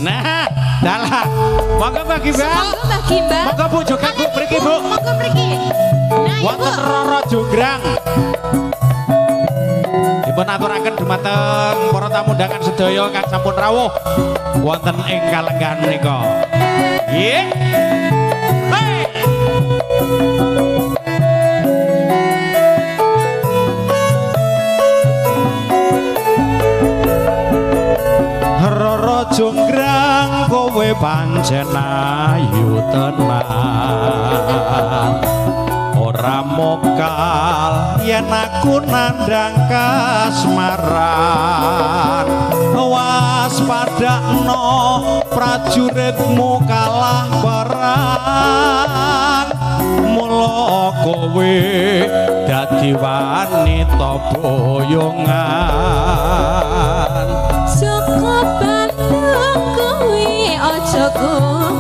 Nah, dalah. Monggo bagi Mbak. Monggo bagi Mbak. Monggo Bu juga Bu mriki Bu. Monggo mriki. Nah, wonten Roro Jonggrang. Dipun aturaken dumateng para tamu undangan sedaya kang sampun rawuh wonten ing kalenggahan menika. Nggih. Hei. Roro Jonggrang kowe pancen ayu tenan. Ora mokal yen aku nandhang kasmaran. Waspadakno prajuritmu kalah perang. Mula kowe dadi wanita boyongan. Saka Bandung kuwi aja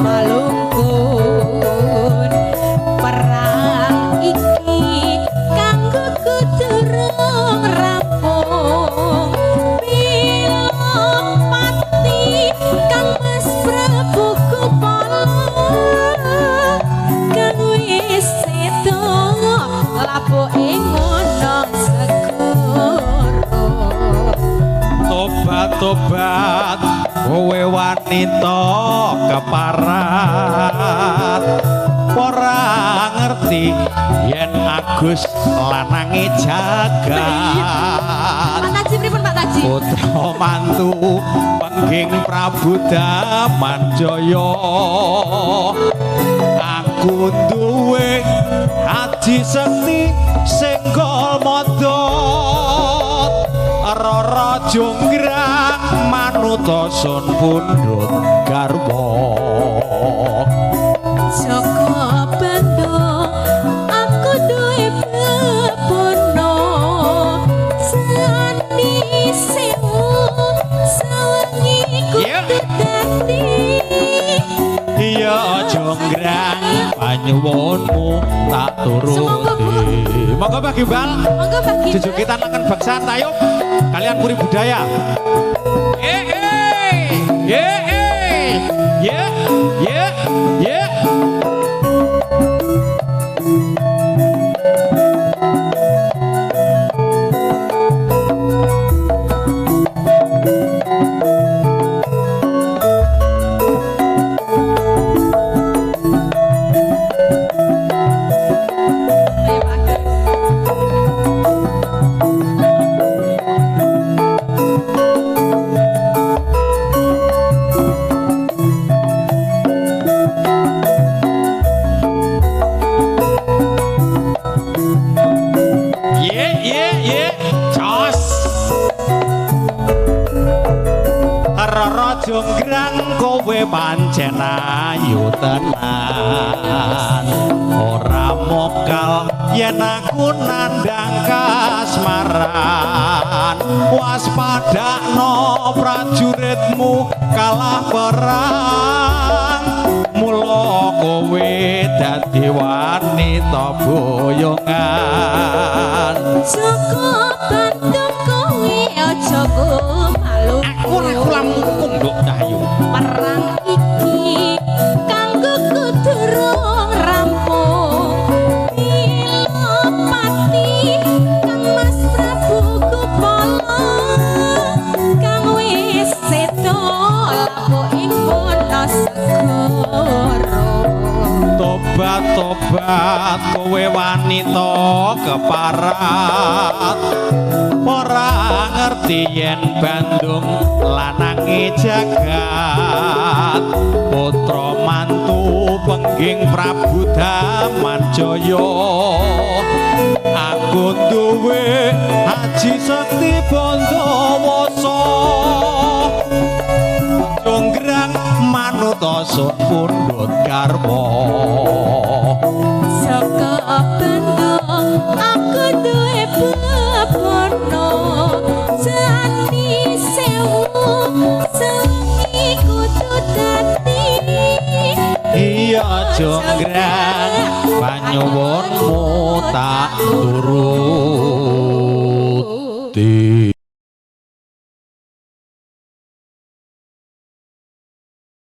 malungkun. Perang iki kanggo durung rampung. Bila pati Kang Mas Prabu Kupala kang wis sedo lapo ing monong segoro. Tobat kowe wanita keparat. Ora ngerti yen Agus lanange jagat. Pak Taji pripun Pak Taji? Putra mantu pengging Prabu Damanjaya. Aku duwe Aji Sekti Senggol Modot. Roro Jonggrang manuta sun pundhut garwa. Saka Bandung aku duwe bebono. Sani sewu sawengi kudu dadi. Iya Jonggrang panyuwunmu tak turuti. Monggo bagi Bal. Monggo bagi. Jujukitan akan bangsa tayub kalian puri budaya. Jonggrang kowe pancen ayu tenan. Ora mokal yen aku nandhang kasmaran. Waspadakno prajuritmu kalah perang. Mula kowe dadi wanita boyongan. Saka Bandung kowe aja malu. Aku ora kulamukung nduk Cahyu. Perang iki kanggo durung rampung. Bila pati Kang Mas Prabu Kupala kang wis sedo lapo ing Wonosegoro. Tobat kowe wanita keparat. Ora ngerti yen Bandung lanange jagat. Putra mantu pengging Prabu Damanjaya. Aku duwe Aji Sekti Bandawasa. Jonggrang manuta sun pundhut garwa. Saka Bandung aku duwe bebono. Sani sewu sawengi kudu dadi. Iya Jonggrang panyuwunmu tak turut.